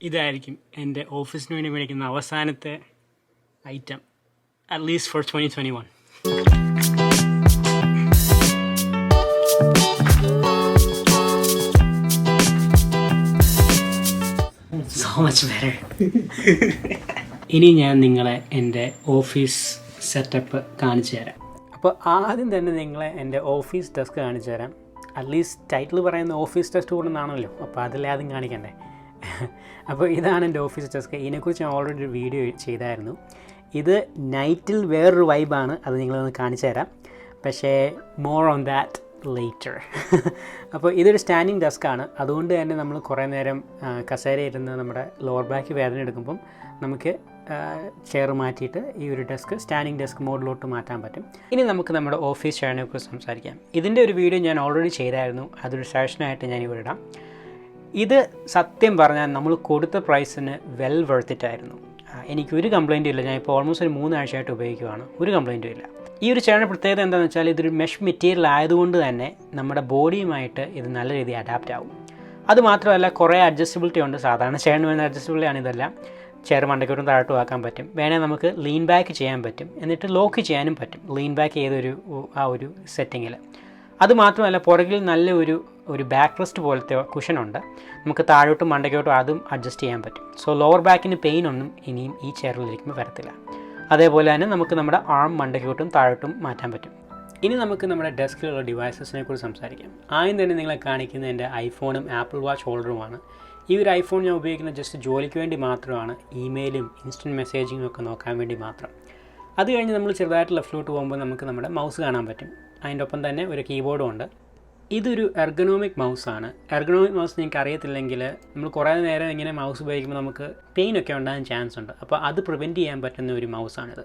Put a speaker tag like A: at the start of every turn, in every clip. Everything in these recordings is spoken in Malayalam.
A: ഇതായിരിക്കും എൻ്റെ ഓഫീസിന് വേണ്ടി മേടിക്കുന്ന അവസാനത്തെ item, at least four 2021. So much better. ഇനി ഞാൻ നിങ്ങളെ എൻ്റെ ഓഫീസ് സെറ്റപ്പ് കാണിച്ചു തരാം. അപ്പോൾ ആദ്യം തന്നെ നിങ്ങളെ എൻ്റെ ഓഫീസ് ഡെസ്ക് കാണിച്ചു തരാം. അറ്റ്ലീസ്റ്റ് ടൈറ്റിൽ പറയുന്ന ഓഫീസ് ഡെസ്ക് കൂടുന്നതാണല്ലോ, അപ്പോൾ അതിൽ ആദ്യം കാണിക്കണ്ടേ. അപ്പോൾ ഇതാണ് എൻ്റെ ഓഫീസ് ഡെസ്ക്. ഇതിനെക്കുറിച്ച് ഞാൻ ഓൾറെഡി ഒരു വീഡിയോ ചെയ്തായിരുന്നു. ഇത് നൈറ്റിൽ വേറൊരു വൈബാണ്, അത് നിങ്ങളൊന്ന് കാണിച്ചു തരാം. പക്ഷേ മോർ ഓൺ ദാറ്റ് ലേറ്റർ. അപ്പോൾ ഇതൊരു സ്റ്റാൻഡിങ് ഡെസ്ക്കാണ്. അതുകൊണ്ട് തന്നെ നമ്മൾ കുറേ നേരം കസേര ഇരുന്ന് നമ്മുടെ ലോവർ ബാക്ക് വേദന എടുക്കുമ്പം നമുക്ക് ചെയർ മാറ്റിയിട്ട് ഈ ഒരു ഡെസ്ക് സ്റ്റാൻഡിങ് ഡെസ്ക് മോഡിലോട്ട് മാറ്റാൻ പറ്റും. ഇനി നമുക്ക് നമ്മുടെ ഓഫീസ് ചെയറിനെ കുറിച്ച് സംസാരിക്കാം. ഇതിൻ്റെ ഒരു വീഡിയോ ഞാൻ ഓൾറെഡി ചെയ്തായിരുന്നു, അതൊരു സെഷനായിട്ട് ഞാൻ ഇവിടെ ഇടാം. ഇത് സത്യം പറഞ്ഞാൽ നമ്മൾ കൊടുത്ത പ്രൈസിന് വെൽ വെർത്തിറ്റായിരുന്നു. എനിക്കൊരു കംപ്ലയിൻറ്റും ഇല്ല. ഞാൻ ഇപ്പോൾ ഓൾമോസ്റ്റ് ഒരു 3 ആഴ്ചയായിട്ട് ഉപയോഗിക്കുകയാണ്, ഒരു കംപ്ലയിൻറ്റും ഇല്ല. ഈ ഒരു ചെയറിൻ്റെ പ്രത്യേകത എന്താണെന്ന് വെച്ചാൽ ഇതൊരു മെഷ് മെറ്റീരിയൽ ആയതുകൊണ്ട് തന്നെ നമ്മുടെ ബോഡിയുമായിട്ട് ഇത് നല്ല രീതിയിൽ അഡാപ്റ്റ് ആവും. അതുമാത്രമല്ല കുറേ അഡ്ജസ്റ്റബിലിറ്റി ഉണ്ട്. സാധാരണ ചെയറിന് വേണ്ട അഡ്ജസ്റ്റബിലിറ്റിയാണ് ഇതെല്ലാം. ചെയർ മണ്ടയ്ക്കോട്ടും താഴോട്ടും ആക്കാൻ പറ്റും, വേണേൽ നമുക്ക് ലീൻ ബാക്ക് ചെയ്യാൻ പറ്റും, എന്നിട്ട് ലോക്ക് ചെയ്യാനും പറ്റും ലീൻ ബാക്ക് ചെയ്തൊരു ഒരു സെറ്റിങ്ങിൽ. അതുമാത്രമല്ല പുറകിൽ നല്ല ഒരു ബാക്ക് റെസ്റ്റ് പോലത്തെ കുഷനുണ്ട്, നമുക്ക് താഴോട്ടും മണ്ടയ്ക്കോട്ടും അതും അഡ്ജസ്റ്റ് ചെയ്യാൻ പറ്റും. സോ ലോവർ ബാക്കിന് പെയിൻ ഒന്നും ഇനിയും ഈ ചെയറിലിരിക്കുമ്പോൾ വരത്തില്ല. അതേപോലെ തന്നെ നമുക്ക് നമ്മുടെ ആം മണ്ടയ്ക്കോട്ടും താഴോട്ടും മാറ്റാൻ പറ്റും. ഇനി നമുക്ക് നമ്മുടെ ഡെസ്കിലുള്ള ഡിവൈസസിനെ കുറിച്ച് സംസാരിക്കാം. ആദ്യം തന്നെ നിങ്ങളെ കാണിക്കുന്നത് എൻ്റെ ഐഫോണും ആപ്പിൾ വാച്ച് ഹോൾഡറുമാണ്. ഈ ഒരു ഐഫോൺ ഞാൻ ഉപയോഗിക്കുന്നത് ജസ്റ്റ് ജോലിക്ക് വേണ്ടി മാത്രമാണ്, ഇമെയിലും ഇൻസ്റ്റൻറ്റ് മെസ്സേജിങ്ങും ഒക്കെ നോക്കാൻ വേണ്ടി മാത്രം. അത് കഴിഞ്ഞ് നമ്മൾ ചെറുതായിട്ട് ലെഫ്റ്റിലോട്ട് പോകുമ്പോൾ നമുക്ക് നമ്മുടെ മൗസ് കാണാൻ പറ്റും. അതിൻ്റെ ഒപ്പം തന്നെ ഒരു കീബോർഡും ഉണ്ട്. ഇതൊരു എർഗണോമിക് മൗസാണ്. എർഗണോമിക് മൗസ് നിങ്ങൾക്ക് അറിയത്തില്ലെങ്കിൽ നമ്മൾ കുറേ നേരം ഇങ്ങനെ മൗസ് ഉപയോഗിക്കുമ്പോൾ നമുക്ക് പെയിനൊക്കെ ഉണ്ടാകാൻ ചാൻസ് ഉണ്ട്. അപ്പോൾ അത് പ്രിവെൻറ്റ് ചെയ്യാൻ പറ്റുന്ന ഒരു മൗസാണിത്.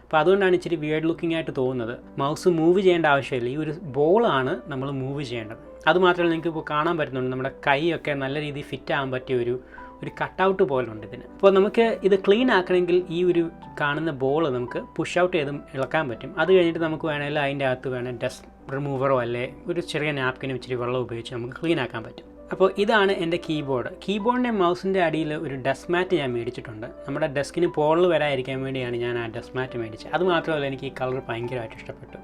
A: അപ്പോൾ അതുകൊണ്ടാണ് ഇച്ചിരി വിയേർഡ് ലുക്കിംഗ് ആയിട്ട് തോന്നുന്നത്. മൗസ് മൂവ് ചെയ്യേണ്ട ആവശ്യമില്ല, ഈ ഒരു ബോളാണ് നമ്മൾ മൂവ് ചെയ്യേണ്ടത്. അതുമാത്രമല്ല നിങ്ങൾക്ക് ഇപ്പോൾ കാണാൻ പറ്റുന്നുണ്ട് നമ്മുടെ കൈയൊക്കെ നല്ല രീതിയിൽ ഫിറ്റ് ആകാൻ പറ്റിയ ഒരു കട്ടൗട്ട് പോലുണ്ട് ഇതിന്. അപ്പോൾ നമുക്ക് ഇത് ക്ലീൻ ആക്കണമെങ്കിൽ ഈ ഒരു കാണുന്ന ബോൾ നമുക്ക് പുഷ് ഔട്ട് ചെയ്തും ഇളക്കാൻ പറ്റും. അത് കഴിഞ്ഞിട്ട് നമുക്ക് വേണമെങ്കിൽ അതിൻ്റെ അകത്ത് വേണേൽ ഡസ്റ്റ് റിമൂവറോ അല്ലെ ഒരു ചെറിയ നാപ്കിനും ഇച്ചിരി വെള്ളം ഉപയോഗിച്ച് നമുക്ക് ക്ലീൻ ആക്കാൻ പറ്റും. അപ്പോൾ ഇതാണ് എൻ്റെ കീബോർഡ്. കീബോർഡിൻ്റെ മൗസിൻ്റെ അടിയിൽ ഒരു ഡെസ്ക് മാറ്റ് ഞാൻ മേടിച്ചിട്ടുണ്ട്. നമ്മുടെ ഡെസ്കിന് പോളിൽ വരാതിരിക്കാൻ വേണ്ടിയാണ് ഞാൻ ആ ഡെസ്ക് മാറ്റ് മേടിച്ചത്. അതുമാത്രമല്ല എനിക്ക് ഈ കളർ ഭയങ്കരമായിട്ട് ഇഷ്ടപ്പെട്ടു.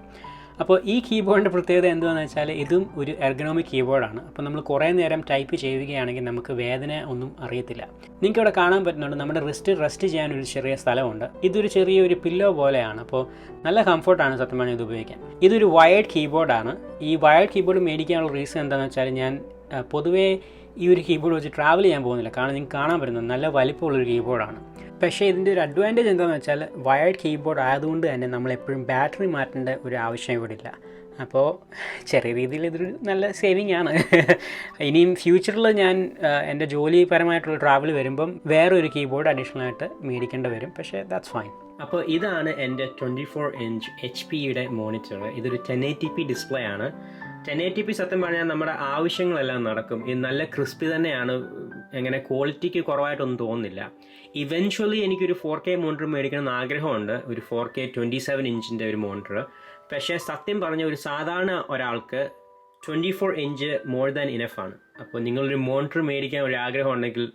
A: അപ്പോൾ ഈ കീബോർഡിൻ്റെ പ്രത്യേകത എന്താണെന്ന് വെച്ചാൽ ഇതും ഒരു എർഗണോമിക് കീബോർഡാണ്. അപ്പോൾ നമ്മൾ കുറേ നേരം ടൈപ്പ് ചെയ്യുകയാണെങ്കിൽ നമുക്ക് വേദന ഒന്നും അറിയത്തില്ല. നിങ്ങൾക്ക് ഇവിടെ കാണാൻ പറ്റുന്നുണ്ട് നമ്മുടെ റെസ്റ്റ് ചെയ്യാനൊരു ചെറിയ സ്ഥലമുണ്ട്. ഇതൊരു ചെറിയൊരു പില്ലോ പോലെയാണ്. അപ്പോൾ നല്ല കംഫർട്ടാണ് സത്യം പറഞ്ഞാൽ ഇത് ഉപയോഗിക്കാൻ. ഇതൊരു വയേർഡ് കീബോർഡാണ്. ഈ വയേർഡ് കീബോർഡ് മേടിക്കാനുള്ള റീസൺ എന്താണെന്ന് വെച്ചാൽ ഞാൻ പൊതുവേ ഈ ഒരു കീബോർഡ് വെച്ച് ട്രാവൽ ചെയ്യാൻ പോകുന്നില്ല. കാരണം നിങ്ങൾക്ക് കാണാൻ പറ്റുന്നത് നല്ല വലിപ്പമുള്ളൊരു കീബോർഡാണ്. പക്ഷേ ഇതിൻ്റെ ഒരു അഡ്വാൻറ്റേജ് എന്താണെന്ന് വെച്ചാൽ വയേർഡ് കീബോർഡ് ആയതുകൊണ്ട് തന്നെ നമ്മളെപ്പോഴും ബാറ്ററി മാറ്റേണ്ട ഒരു ആവശ്യം ഇവിടെ ഇല്ല. അപ്പോൾ ചെറിയ രീതിയിൽ ഇതൊരു നല്ല സേവിങ് ആണ്. ഇനിയും ഫ്യൂച്ചറിൽ ഞാൻ എൻ്റെ ജോലിപരമായിട്ടുള്ള ട്രാവൽ വരുമ്പം വേറൊരു കീബോർഡ് അഡീഷണൽ ആയിട്ട് മേടിക്കേണ്ടി വരും. പക്ഷേ ദാറ്റ്സ് ഫൈൻ. അപ്പോൾ ഇതാണ് എൻ്റെ 24 ഇഞ്ച് HP മോണിറ്റർ. ഇതൊരു 1080p ഡിസ്പ്ലേ ആണ്. 1080p സത്യം പറഞ്ഞാൽ നമ്മുടെ ആവശ്യങ്ങളെല്ലാം നടക്കും. ഇത് നല്ല ക്രിസ്പി തന്നെയാണ്, എങ്ങനെ ക്വാളിറ്റിക്ക് കുറവായിട്ടൊന്നും തോന്നുന്നില്ല. ഇവൻച്വലി എനിക്കൊരു 4K മോണിറ്റർ മേടിക്കണമെന്ന് ആഗ്രഹമുണ്ട്, ഒരു 4K 27 ഇഞ്ചിൻ്റെ ഒരു മോണിറ്റർ. പക്ഷേ സത്യം പറഞ്ഞ ഒരു സാധാരണ ഒരാൾക്ക് 24 ഇഞ്ച് മോർ ദാൻ ഇനഫ് ആണ്. അപ്പോൾ നിങ്ങളൊരു മോണിറ്റർ മേടിക്കാൻ ഒരു ആഗ്രഹം ഉണ്ടെങ്കിൽ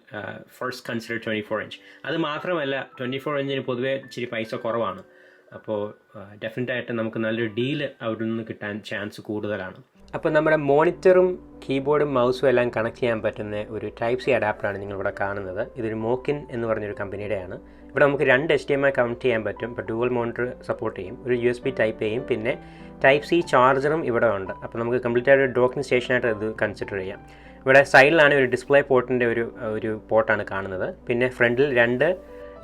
A: ഫസ്റ്റ് കൺസിഡർ 24 ഇഞ്ച്. അത് മാത്രമല്ല 24 ഇഞ്ചിന് പൊതുവേ ഇച്ചിരി പൈസ കുറവാണ്. അപ്പോൾ ഡെഫിനറ്റായിട്ട് നമുക്ക് നല്ലൊരു ഡീൽ അവിടെ നിന്ന് കിട്ടാൻ ചാൻസ് കൂടുതലാണ്. അപ്പോൾ നമ്മുടെ മോണിറ്ററും കീബോർഡും മൗസും എല്ലാം കണക്ട് ചെയ്യാൻ പറ്റുന്ന ഒരു ടൈപ്പ് സി അഡാപ്റ്ററാണ് നിങ്ങളിവിടെ കാണുന്നത്. ഇതൊരു മോക്കിൻ എന്ന് പറഞ്ഞൊരു കമ്പനിയുടെയാണ്. ഇവിടെ നമുക്ക് 2 HDMI കണക്ട് ചെയ്യാൻ പറ്റും. ഇപ്പോൾ ഡുവൽ മോണിറ്റർ സപ്പോർട്ട് ചെയ്യും, ഒരു USB ടൈപ്പ് ചെയ്യും, പിന്നെ ടൈപ്പ് സി ചാർജറും ഇവിടെ ഉണ്ട്. അപ്പോൾ നമുക്ക് കംപ്ലീറ്റ് ആയിട്ട് ഒരു ഡോക്കിംഗ് സ്റ്റേഷനായിട്ട് ഇത് കൺസിഡർ ചെയ്യാം. ഇവിടെ സൈഡിലാണ് ഒരു ഡിസ്പ്ലേ പോർട്ടിൻ്റെ ഒരു പോർട്ടാണ് കാണുന്നത്. പിന്നെ ഫ്രണ്ടിൽ 2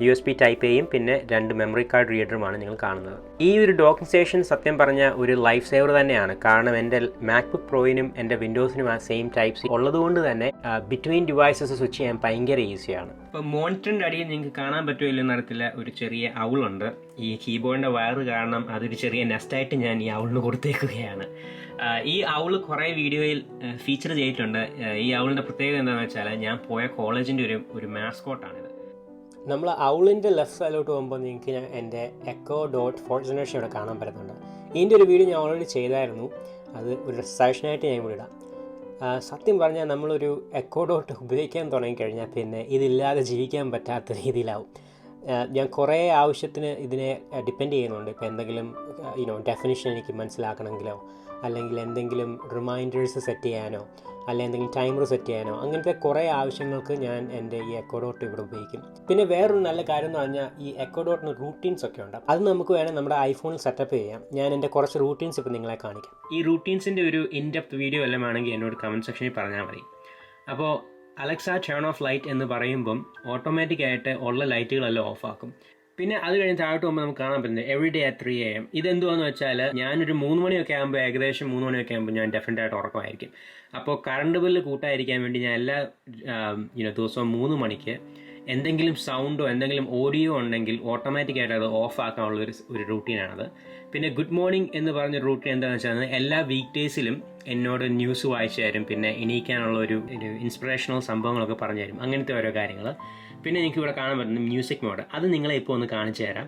A: USB ടൈപ്പ് ചെയ്യും, പിന്നെ 2 മെമ്മറി കാർഡ് റീഡറുമാണ് നിങ്ങൾ കാണുന്നത്. ഈ ഒരു ഡോക്കിംഗ് സ്റ്റേഷൻ സത്യം പറഞ്ഞ ഒരു ലൈഫ് സേവർ തന്നെയാണ്. കാരണം എൻ്റെ മാക്ബുക്ക് പ്രോയിനും എൻ്റെ വിൻഡോസിനും ആ സെയിം ടൈപ്പ് സി ഉള്ളതുകൊണ്ട് തന്നെ ബിറ്റ്വീൻ ഡിവൈസസ് സ്വിച്ച് ചെയ്യാൻ ഭയങ്കര ഈസിയാണ്. ഇപ്പോൾ മോണിറ്ററിൻ്റെ അടിയിൽ നിങ്ങൾക്ക് കാണാൻ പറ്റുമല്ലോ എന്നറിയത്തില്ല, ഒരു ചെറിയ ഔളുണ്ട്. ഈ കീബോർഡിൻ്റെ വയറ് കാരണം അതൊരു ചെറിയ നെസ്റ്റായിട്ട് ഞാൻ ഈ ഔളിന് കൊടുത്തേക്കുകയാണ്. ഈ ഔള് കുറേ വീഡിയോയിൽ ഫീച്ചർ ചെയ്തിട്ടുണ്ട്. ഈ ഔളിൻ്റെ പ്രത്യേകത എന്താണെന്ന് വെച്ചാൽ ഞാൻ പോയ കോളേജിൻ്റെ ഒരു മാസ്കോട്ടാണിത്. നമ്മൾ ഔളിൻ്റെ ലെഫ്റ്റ് സൈഡിലോട്ട് പോകുമ്പോൾ നിങ്ങൾക്ക് എൻ്റെ echo.4 ജനറേഷൻ ഇവിടെ കാണാൻ പറ്റുന്നുണ്ട്. ഇതിൻ്റെ ഒരു വീഡിയോ ഞാൻ ഓൾറെഡി ചെയ്തായിരുന്നു, അത് ഒരു സജഷനായിട്ട് ഞാൻ ഇവിടെ ഇടാം. സത്യം പറഞ്ഞാൽ നമ്മളൊരു എക്കോ ഡോട്ട് ഉപയോഗിക്കാൻ തുടങ്ങിക്കഴിഞ്ഞാൽ പിന്നെ ഇതില്ലാതെ ജീവിക്കാൻ പറ്റാത്ത രീതിയിലാവും. ഞാൻ കുറേ ആവശ്യത്തിന് ഇതിനെ ഡിപ്പെൻഡ് ചെയ്യുന്നുണ്ട്. ഇപ്പോൾ എന്തെങ്കിലും ഡെഫിനിഷൻ എനിക്ക് മനസ്സിലാക്കണമെങ്കിലോ, അല്ലെങ്കിൽ എന്തെങ്കിലും റിമൈൻഡേഴ്സ് സെറ്റ് ചെയ്യാനോ, അല്ലെങ്കിൽ എന്തെങ്കിലും ടൈമർ സെറ്റ് ചെയ്യാനോ, അങ്ങനത്തെ കുറേ ആവശ്യങ്ങൾക്ക് ഞാൻ എൻ്റെ ഈ എക്കോ ഡോട്ട് ഇവിടെ ഉപയോഗിക്കും. പിന്നെ വേറൊരു നല്ല കാര്യം എന്ന് പറഞ്ഞാൽ ഈ എക്കോ ഡോട്ടിന് റൂട്ടീൻസ് ഒക്കെ ഉണ്ട്. അത് നമുക്ക് വേണം നമ്മുടെ ഐഫോണിൽ സെറ്റപ്പ് ചെയ്യാം. ഞാൻ എൻ്റെ കുറച്ച് റൂട്ടീൻസ് ഇപ്പോൾ നിങ്ങളെ കാണിക്കാം. ഈ റൂട്ടീൻസിൻ്റെ ഒരു ഇൻഡെപ്ത് വീഡിയോ എല്ലാം ആണെങ്കിൽ എന്നോട് കമൻറ്റ് സെക്ഷനിൽ പറഞ്ഞാൽ മതി. അപ്പോൾ അലക്സ ടേൺ ഓഫ് ലൈറ്റ് എന്ന് പറയുമ്പം ഓട്ടോമാറ്റിക്കായിട്ട് ഉള്ള ലൈറ്റുകളെല്ലാം ഓഫാക്കും. പിന്നെ അത് കഴിഞ്ഞ് താഴോട്ട് പോകുമ്പോൾ നമുക്ക് കാണാൻ പറ്റുന്നത് എവറി ഡേ അറ്റ് 3 AM. ഇതെന്തുവാന്ന് വെച്ചാൽ ഞാനൊരു 3 മണിയൊക്കെ ആകുമ്പോൾ, ഏകദേശം 3 മണിയൊക്കെ ആകുമ്പോൾ ഞാൻ ഡെഫിനറ്റായിട്ട് ഉറക്കമായിരിക്കും. അപ്പോൾ കറണ്ട് ബില്ല് കൂട്ടാതിരിക്കാൻ വേണ്ടി ഞാൻ എല്ലാ ദിവസവും 3 മണിക്ക് എന്തെങ്കിലും സൗണ്ടോ എന്തെങ്കിലും ഓഡിയോ ഉണ്ടെങ്കിൽ ഓട്ടോമാറ്റിക്കായിട്ട് അത് ഓഫ് ആക്കാനുള്ള ഒരു റൂട്ടീനാണത്. പിന്നെ ഗുഡ് മോർണിംഗ് എന്ന് പറഞ്ഞ റൂട്ടീൻ എന്താണെന്ന് വെച്ചാൽ എല്ലാ വീക്ക് ഡേയ്സിലും എന്നോട് ന്യൂസ് വായിച്ചു തരും, പിന്നെ എണീക്കാനുള്ള ഒരു ഇൻസ്പിറേഷണൽ സംഭവങ്ങളൊക്കെ പറഞ്ഞു തരും, അങ്ങനത്തെ ഓരോ കാര്യങ്ങൾ. പിന്നെ എനിക്ക് ഇവിടെ കാണാൻ പറ്റുന്ന മ്യൂസിക് മോഡ്, അത് നിങ്ങളെ ഇപ്പോൾ ഒന്ന് കാണിച്ചു തരാം.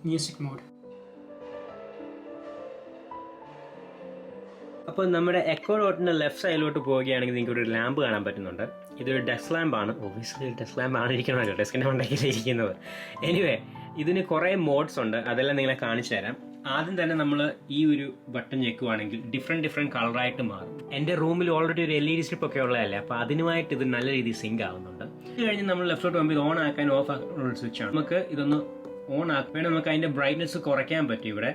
A: Music mode. അപ്പോൾ നമ്മുടെ എക്കോ ഡോട്ടിൻ്റെ ലെഫ്റ്റ് സൈഡിലോട്ട് പോവുകയാണെങ്കിൽ നിങ്ങൾക്ക് ഒരു ലാമ്പ് കാണാൻ പറ്റുന്നുണ്ട്. ഇതൊരു ഡെസ്ക് ലാമ്പാണ്. ഒബ്വിയസ്ലി ഡെസ്ക് ലാമ്പ് ആണ് ഇരിക്കണമല്ലോ, ഡെസ്കിൻ്റെ മണ്ടയ്ക്ക് ഇരിക്കുന്നത്. എനിവേ, ഇതിന് കുറേ മോഡ്സ് ഉണ്ട്, അതെല്ലാം നിങ്ങളെ കാണിച്ചു തരാം. ആദ്യം തന്നെ നമ്മൾ ഈ ഒരു ബട്ടൺ ഞെക്കുവാണെങ്കിൽ ഡിഫറെൻറ്റ് കളറായിട്ട് മാറും. എൻ്റെ റൂമിൽ ഓൾറെഡി ഒരു LED സ്ട്രിപ്പ് ഒക്കെ ഉള്ളതല്ലേ, അപ്പോൾ അതിനുമായിട്ട് ഇത് നല്ല രീതിയിൽ സിങ്ക് ആവുന്നുണ്ട്. ഇത് കഴിഞ്ഞ് നമ്മൾ ലെഫ്റ്റോട്ട് പോകുമ്പോൾ ഇത് ഓൺ ആക്കാൻ ഓഫ് ആക്കാനുള്ള സ്വിച്ചാണ്. നമുക്ക് ഇതൊന്ന് ഓൺ ആക്കുകയാണെങ്കിൽ നമുക്ക് അതിൻ്റെ ബ്രൈറ്റ്നസ് കുറയ്ക്കാൻ പറ്റും. ഇവിടെ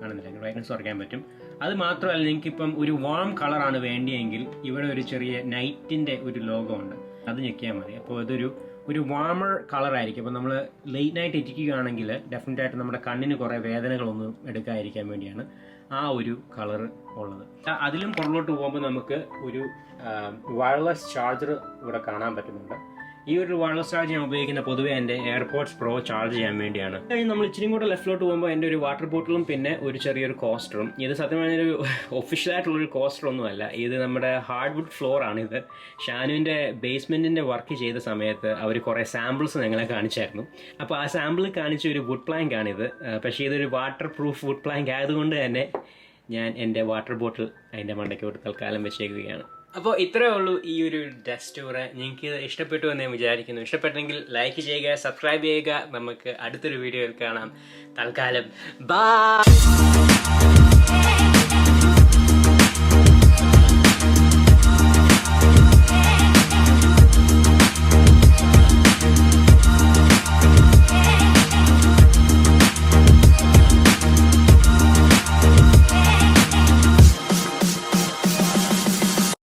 A: കാണുന്നില്ല, ബ്രൈറ്റ്നസ് കുറയ്ക്കാൻ പറ്റും. അത് മാത്രമല്ല, നിങ്ങൾക്കിപ്പം ഒരു വാം കളറാണ് വേണ്ടിയെങ്കിൽ ഇവിടെ ഒരു ചെറിയ നൈറ്റിൻ്റെ ഒരു ലോഗോ ഉണ്ട്, അത് ഞെക്കിയാൽ മതി. അപ്പോൾ ഇതൊരു വാമർ കളറായിരിക്കും. അപ്പോൾ നമ്മൾ ലേറ്റ് നൈറ്റ് ഇരിക്കുകയാണെങ്കിൽ ഡെഫിനറ്റായിട്ട് നമ്മുടെ കണ്ണിന് കുറേ വേദനകളൊന്നും എടുക്കാതിരിക്കാൻ വേണ്ടിയാണ് ആ ഒരു കളർ ഉള്ളത്. അതിലും പുറകോട്ട് പോകുമ്പോൾ നമുക്ക് ഒരു വയർലെസ് ചാർജർ ഇവിടെ കാണാൻ പറ്റുന്നുണ്ട്. ഈ ഒരു വയർലെസ് ചാർജ് ഞാൻ ഉപയോഗിക്കുന്ന പൊതുവെ എൻ്റെ എയർപോഡ്സ് പ്രോ ചാർജ് ചെയ്യാൻ വേണ്ടിയാണ്. കഴിഞ്ഞ് നമ്മൾ ഇച്ചിരി കൂടെ ലെഫ്റ്റിലോട്ട് പോകുമ്പോൾ എൻ്റെ ഒരു വാട്ടർ ബോട്ടിലും പിന്നെ ഒരു ചെറിയൊരു കോസ്റ്ററും. ഇത് സത്യം പറഞ്ഞൊരു ഒഫീഷ്യലായിട്ടുള്ളൊരു കോസ്റ്ററൊന്നുമല്ല, ഇത് നമ്മുടെ ഹാർഡ്വുഡ് ഫ്ലോർ ആണിത്. ഷാനുവിൻ്റെ ബേസ്മെൻറ്റിൻ്റെ വർക്ക് ചെയ്ത സമയത്ത് അവർ കുറേ സാമ്പിൾസ് ഞങ്ങളെ കാണിച്ചായിരുന്നു. അപ്പോൾ ആ സാമ്പിൾ കാണിച്ച ഒരു വുഡ് പ്ലാങ്ക് ആണിത്. പക്ഷേ ഇതൊരു വാട്ടർ പ്രൂഫ് വുഡ് പ്ലാങ്ക് ആയതുകൊണ്ട് തന്നെ ഞാൻ എൻ്റെ വാട്ടർ ബോട്ടിൽ അതിൻ്റെ മണ്ടയ്ക്കോട്ട് തൽക്കാലം വെച്ചേക്കുകയാണ്. അപ്പോൾ ഇത്രയേ ഉള്ളൂ ഈ ഒരു ഡെസ്ക് ടൂറ്. നിങ്ങൾക്ക് ഇഷ്ടപ്പെട്ടു എന്ന് ഞാൻ വിചാരിക്കുന്നു. ഇഷ്ടപ്പെട്ടെങ്കിൽ ലൈക്ക് ചെയ്യുക, സബ്സ്ക്രൈബ് ചെയ്യുക. നമുക്ക് അടുത്തൊരു വീഡിയോയിൽ കാണാം. തൽക്കാലം ബൈ.